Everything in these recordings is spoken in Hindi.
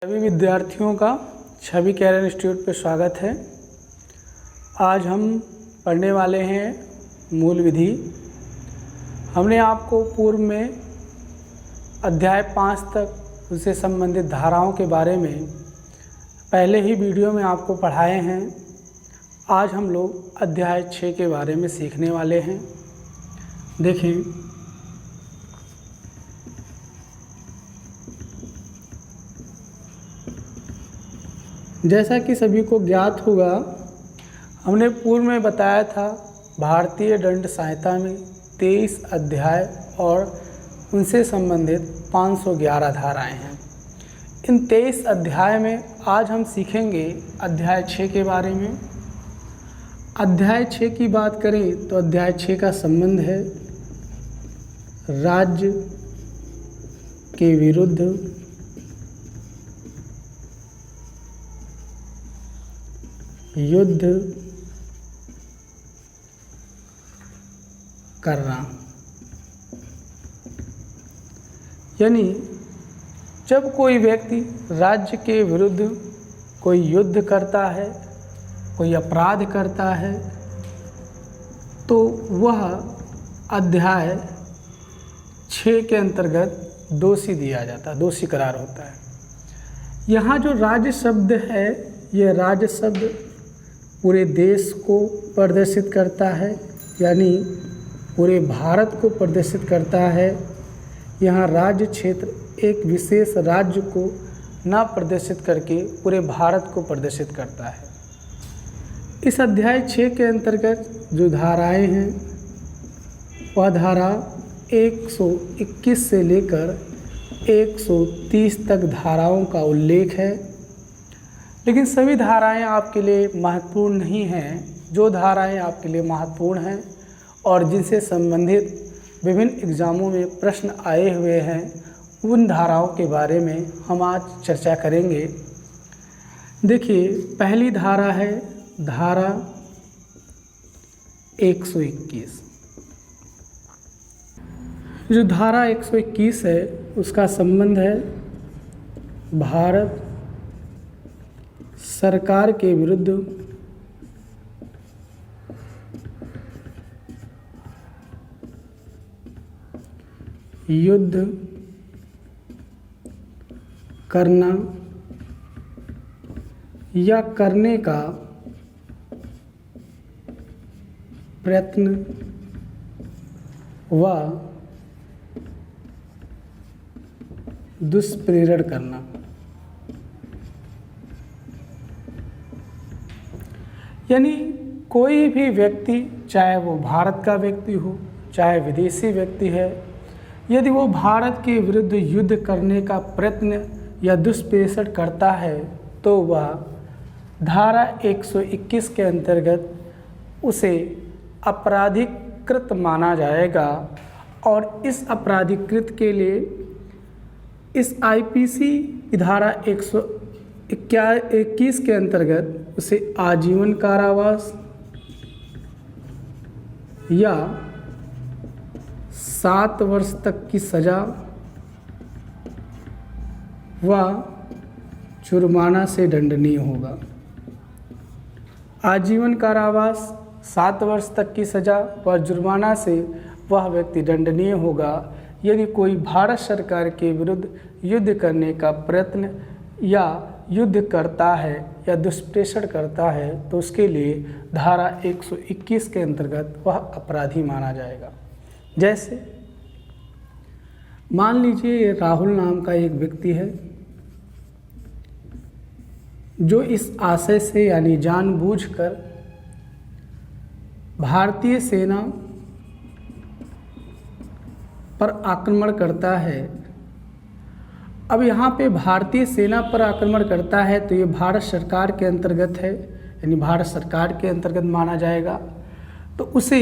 सभी विद्यार्थियों का छवि कैरियर इंस्टीट्यूट पे स्वागत है। आज हम पढ़ने वाले हैं मूल विधि। हमने आपको पूर्व में अध्याय 5 तक उससे संबंधित धाराओं के बारे में पहले ही वीडियो में आपको पढ़ाए हैं। आज हम लोग अध्याय 6 के बारे में सीखने वाले हैं। देखें, जैसा कि सभी को ज्ञात होगा, हमने पूर्व में बताया था भारतीय दंड संहिता में 23 अध्याय और उनसे संबंधित 511 धाराएं हैं। इन 23 अध्याय में आज हम सीखेंगे अध्याय 6 के बारे में। अध्याय 6 की बात करें तो अध्याय 6 का संबंध है राज्य के विरुद्ध युद्ध करना। यानी जब कोई व्यक्ति राज्य के विरुद्ध कोई युद्ध करता है, कोई अपराध करता है, तो वह अध्याय 6 के अंतर्गत दोषी दिया जाता है, दोषी करार होता है। यहाँ जो राज्य शब्द है, यह राज्य शब्द पूरे देश को प्रदर्शित करता है, यानी पूरे भारत को प्रदर्शित करता है। यहाँ राज्य क्षेत्र एक विशेष राज्य को न प्रदर्शित करके पूरे भारत को प्रदर्शित करता है। इस अध्याय 6 के अंतर्गत जो धाराएं हैं, वह धारा 121 से लेकर 130 तक धाराओं का उल्लेख है। लेकिन सभी धाराएं आपके लिए महत्वपूर्ण नहीं हैं। जो धाराएं आपके लिए महत्वपूर्ण हैं और जिनसे संबंधित विभिन्न एग्ज़ामों में प्रश्न आए हुए हैं, उन धाराओं के बारे में हम आज चर्चा करेंगे। देखिए, पहली धारा है धारा 121। जो धारा 121 है, उसका संबंध है भारत सरकार के विरुद्ध युद्ध करना या करने का प्रयत्न व दुष्प्रेरण करना। यानी कोई भी व्यक्ति, चाहे वो भारत का व्यक्ति हो, चाहे विदेशी व्यक्ति है, यदि वो भारत के विरुद्ध युद्ध करने का प्रयत्न या दुष्प्रेषण करता है, तो वह धारा 121 के अंतर्गत उसे आपराधिक कृत माना जाएगा। और इस आपराधिक कृत के लिए इस आईपीसी धारा 121 के अंतर्गत उसे आजीवन कारावास या 7 वर्ष तक की सज़ा व जुर्माना से दंडनीय होगा। आजीवन कारावास, 7 वर्ष तक की सज़ा व जुर्माना से वह व्यक्ति दंडनीय होगा यदि कोई भारत सरकार के विरुद्ध युद्ध करने का प्रयत्न या युद्ध करता है या दुष्प्रेषण करता है, तो उसके लिए धारा 121 के अंतर्गत वह अपराधी माना जाएगा। जैसे मान लीजिए राहुल नाम का एक व्यक्ति है, जो इस आशय से यानी जानबूझकर भारतीय सेना पर आक्रमण करता है। अब यहाँ पे भारतीय सेना पर आक्रमण करता है, तो ये भारत सरकार के अंतर्गत है, यानी भारत सरकार के अंतर्गत माना जाएगा। तो उसे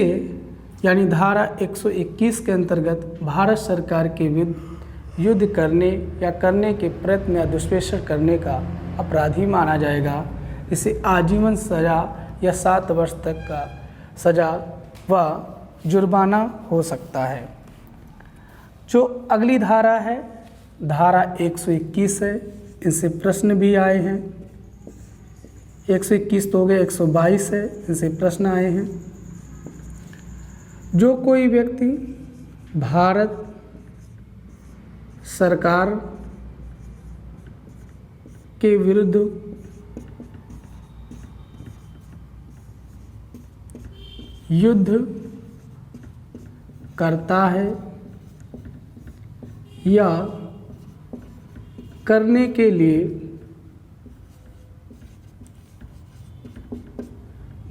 यानी धारा 121 के अंतर्गत भारत सरकार के विरुद्ध युद्ध करने या करने के प्रयत्न या दुष्प्रेषण करने का अपराधी माना जाएगा। इसे आजीवन सज़ा या 7 वर्ष तक का सज़ा व जुर्माना हो सकता है। जो अगली धारा है धारा 121 है। इनसे प्रश्न भी आए हैं। 121 तो हो गए, 122 है, इनसे प्रश्न आए हैं। जो कोई व्यक्ति भारत सरकार के विरुद्ध युद्ध करता है या करने के लिए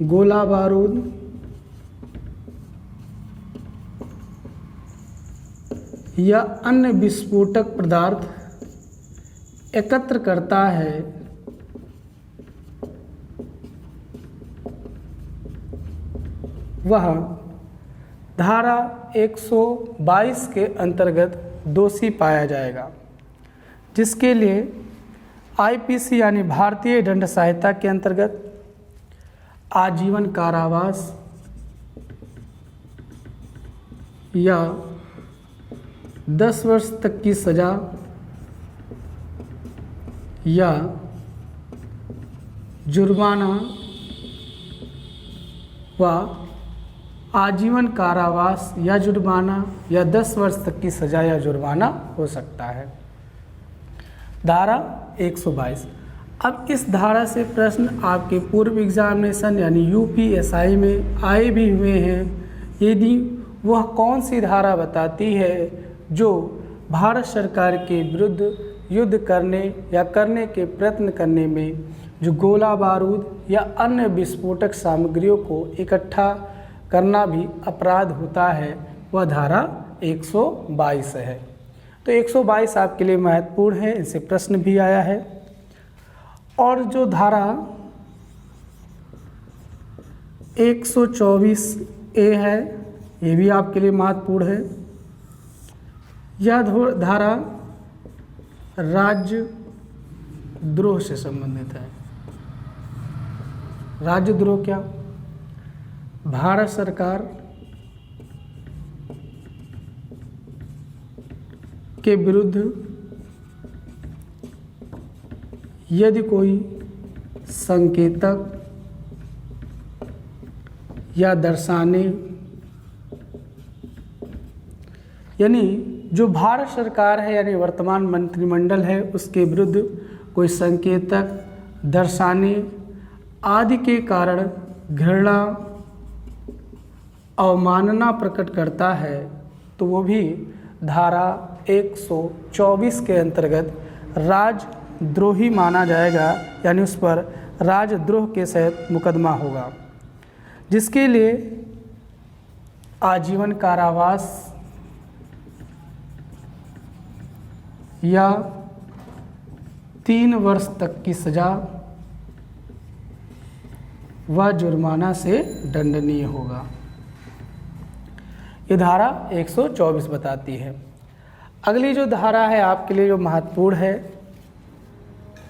गोला बारूद या अन्य विस्फोटक पदार्थ एकत्र करता है, वह धारा 122 के अंतर्गत दोषी पाया जाएगा, जिसके लिए आईपीसी यानी भारतीय दंड संहिता के अंतर्गत आजीवन कारावास या 10 वर्ष तक की सज़ा या जुर्माना व आजीवन कारावास या जुर्माना या 10 वर्ष तक की सज़ा या जुर्माना हो सकता है। धारा 122। अब इस धारा से प्रश्न आपके पूर्व एग्जामिनेशन यानी यूपीएसआई में आए भी हुए हैं। यदि वह कौन सी धारा बताती है जो भारत सरकार के विरुद्ध युद्ध करने या करने के प्रयत्न करने में जो गोला बारूद या अन्य विस्फोटक सामग्रियों को इकट्ठा करना भी अपराध होता है, वह धारा 122 है। तो 122 आपके लिए महत्वपूर्ण है, इनसे प्रश्न भी आया है। और जो धारा 124A है, ये भी आपके लिए महत्वपूर्ण है। यह धारा राज्य द्रोह से संबंधित है। राज्य द्रोह क्या? भारत सरकार के विरुद्ध यदि कोई संकेतक या दर्शाने, यानी जो भारत सरकार है यानी वर्तमान मंत्रिमंडल है उसके विरुद्ध कोई संकेतक, दर्शाने आदि के कारण घृणा, अवमानना प्रकट करता है, तो वो भी धारा 124 के अंतर्गत राजद्रोही माना जाएगा, यानी उस पर राजद्रोह के सहित मुकदमा होगा, जिसके लिए आजीवन कारावास या 3 वर्ष तक की सज़ा व जुर्माना से दंडनीय होगा। ये धारा 124 बताती है। अगली जो धारा है आपके लिए जो महत्वपूर्ण है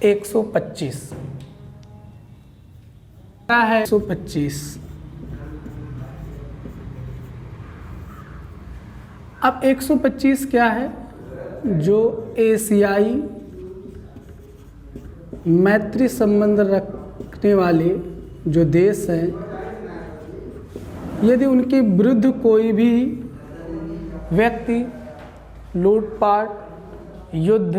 125 है। 125 अब 125 क्या है? जो एशियाई मैत्री संबंध रखने वाले जो देश हैं, यदि उनके विरुद्ध कोई भी व्यक्ति लूटपाट, युद्ध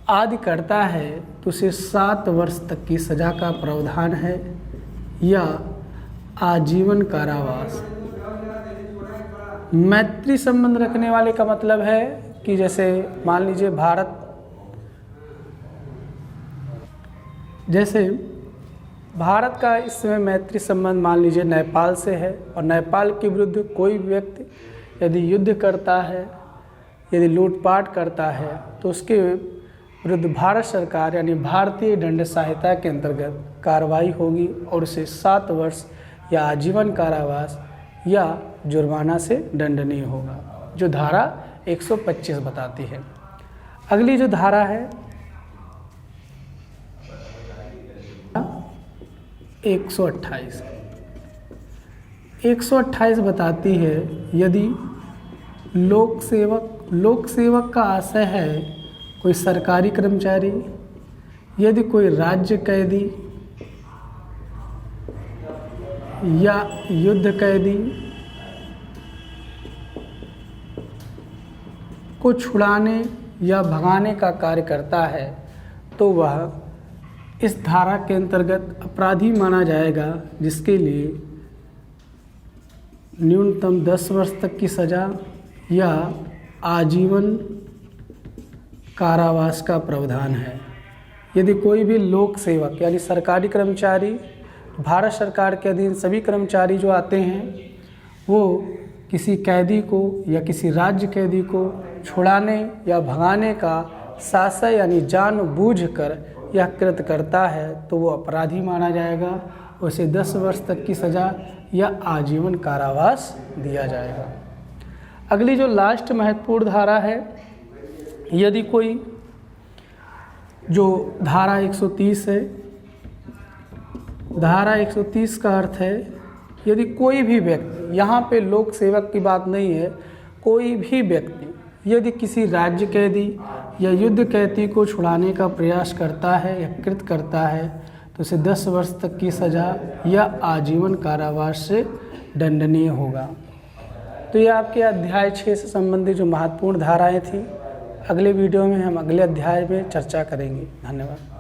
आदि करता है तो उसे 7 वर्ष तक की सज़ा का प्रावधान है या आजीवन कारावास। मैत्री संबंध रखने वाले का मतलब है कि जैसे मान लीजिए भारत का इस समय मैत्री संबंध मान लीजिए नेपाल से है, और नेपाल के विरुद्ध कोई व्यक्ति यदि युद्ध करता है, यदि लूटपाट करता है, तो उसके विरुद्ध भारत सरकार यानी भारतीय दंड संहिता के अंतर्गत कार्रवाई होगी और उसे 7 वर्ष या आजीवन कारावास या जुर्माना से दंडनीय होगा, जो धारा 125 बताती है। अगली जो धारा है 128। 128 बताती है यदि लोक सेवक का आशय है कोई सरकारी कर्मचारी यदि कोई राज्य कैदी या युद्ध कैदी को छुड़ाने या भगाने का कार्य करता है तो वह इस धारा के अंतर्गत अपराधी माना जाएगा, जिसके लिए न्यूनतम 10 वर्ष तक की सज़ा या आजीवन कारावास का प्रावधान है। यदि कोई भी लोक सेवक यानी सरकारी कर्मचारी, भारत सरकार के अधीन सभी कर्मचारी जो आते हैं, वो किसी कैदी को या किसी राज्य कैदी को छुड़ाने या भगाने का साहस यानी जानबूझकर यह कृत्य करता है तो वो अपराधी माना जाएगा, उसे 10 वर्ष तक की सज़ा या आजीवन कारावास दिया जाएगा। अगली जो लास्ट महत्वपूर्ण धारा है, यदि कोई जो धारा 130 है, धारा 130 का अर्थ है यदि कोई भी व्यक्ति, यहाँ पे लोक सेवक की बात नहीं है, कोई भी व्यक्ति यदि किसी राज्य कैदी या युद्ध कैदी को छुड़ाने का प्रयास करता है या कृत्य करता है तो उसे 10 वर्ष तक की सज़ा या आजीवन कारावास से दंडनीय होगा। तो ये आपके अध्याय 6 से संबंधित जो महत्वपूर्ण धाराएं थी, अगले वीडियो में हम अगले अध्याय में चर्चा करेंगे। धन्यवाद।